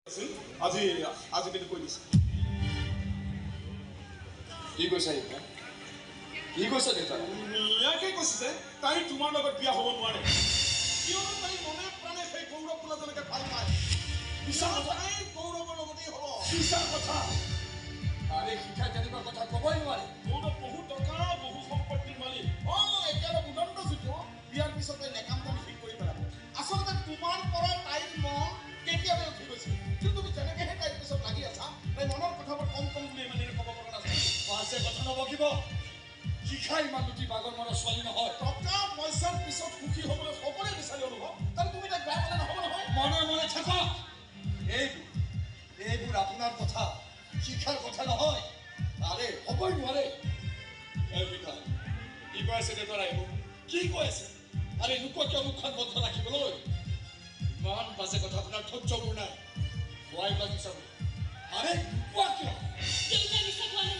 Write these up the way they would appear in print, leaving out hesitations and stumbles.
আজি আজি কিন্তু কৈ দিছে কি কৈছা কি কৈছা দেউতা ইয়াকে কৈছে যে তাই তোমাৰ লগত বিয়া হ'ব নোৱাৰে কিয়নো তাই মনে প্ৰাণে সেই গৌৰৱ বোলা যেনেকে ভাল পায় বিশাল তাই গৌৰৱৰ লগতেই হ'ব বিশাল কথা আৰে শিক্ষা তেনেকুৱা কথা ক'বই নোৱাৰে গৌৰৱ বহুত টকা বহু সম্পত্তিৰ মালিক একেবাৰে উদণ্ড যুদ্ধ বিয়াৰ পিছতে নেকামখন ঠিক কৰি পেলাব আচলতে তোমাৰ পৰা তাইৰ মন কেতিয়াবা উঠি গৈছিল কিন্তু তুমি যেনেকেহে তাইৰ পিছত লাগি আছা তাই মনৰ কথাবোৰ কম কম বুলি মানে ক'ব পৰা নাছিল পাছে কথা নবকিব শিক্ষা ইমান দুটি বাগৰ মনৰ ছোৱালী নহয় টকা পইচাৰ পিছত সুখী হ'বলৈ সকলোৱে বিচাৰি অনুভৱ কাৰণ তুমি তাইক বেয়া পালে নহ'ব নহয় মনে মনে থাকা এইবোৰ আপোনাৰ কথা শিক্ষাৰ কথা নহয় আৰে হ'বই নোৱাৰে কি কৈ আছে দেউতাৰা এইবোৰ কি কৈ আছে আৰে নোকোৱাকে মুখখন বন্ধ ৰাখিবলৈ ইমান বাজে কথা আপোনাৰ ধৈৰ্যবোৰ নাই খুৱাই বাজি চাব আৰে নোকোৱা কিয় দেউতাই মিছা কোৱা নাই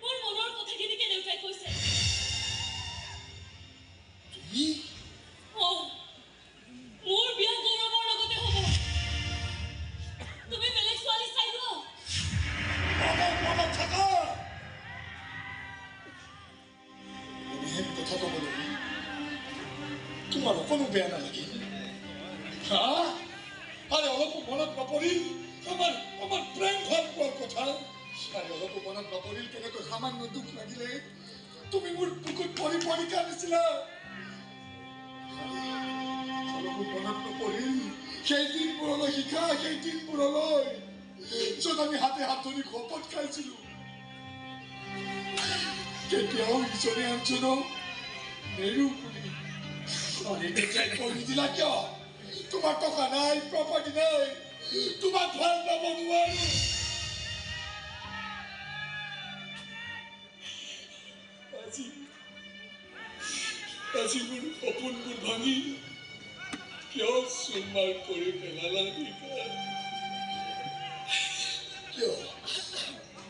মোৰ মনৰ কথাখিনিকে দেউতাই কৈছে তুমি মোৰ বিয়া গৌৰৱৰ লগতে হ'ব তুমি বেলেগ ছোৱালী চাই লোৱা মনত থাকা এনেহেন কথা ক'বলৈ তোমাৰ অকণো বেয়া নালাগিল আৰে অলপো মনত নপৰিল আমাৰ প্ৰেম ভাল পোৱাৰ কথা আৰে অলপো মনত নপৰিল কেনেকৈ সামান্য দুখ লাগিলে তুমি মোৰ বুকুত পৰি পৰি কান্দিছিলা অলপো মনত নপৰিল সেই দিনবোৰলৈ শিকা সেই দিনবোৰলৈ য'ত আমি হাতে হাত ধৰি শপত খাইছিলো কেতিয়াও ইজনে আনজনক নেৰো বুলি আৰে তেতিয়াই কৈ নিদিলা কিয় তোমাৰ টকা নাই প্ৰপাৰ্টি নাই তোমাক ভাল পাব নোৱাৰো আজি মোৰ সপোনবোৰ ভাঙি কিয় চুৰমাৰ কৰি পেলালা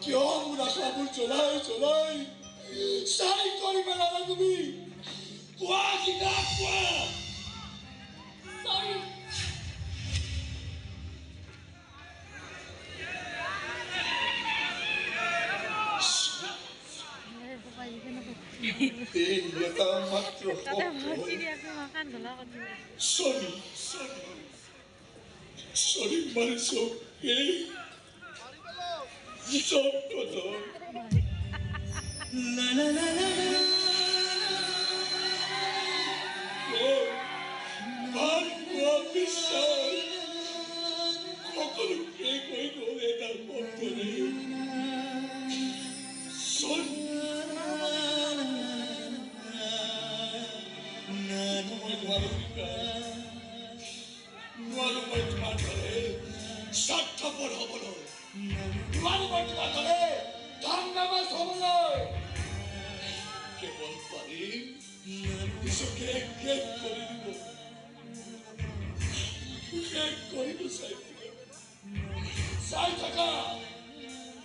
কিয় মোৰ আশাবোৰ জ্বলাই চাই কৰি পেলালা তুমি কোৱা কিতাপ কোৱা সৰি মাত্ৰ সৰি মাৰিছো সব কথা বিশ্বাস সকলো শেষ হৈ গ'ল এটা মন্ত্ৰৰে নোৱাৰো মই তোমাৰ দৰে স্বাৰ্থপৰ হ'বলৈ নোৱাৰো মই তোমাৰ দৰে ধান্দাবাজ হ'বলৈ কেৱল পাৰিম নিজকে শেষ কৰি দিব শেষ কৰিব চাই থাকা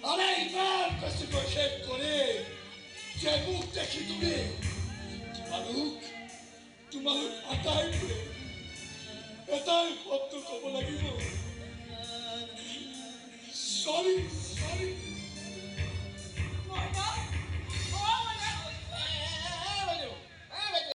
আৰে ইমান বেছিকৈ শেষ কৰে যে মোক দেখি তুমি তোমালোক আটাইবোৰে এটাই শব্দ ক'ব লাগিব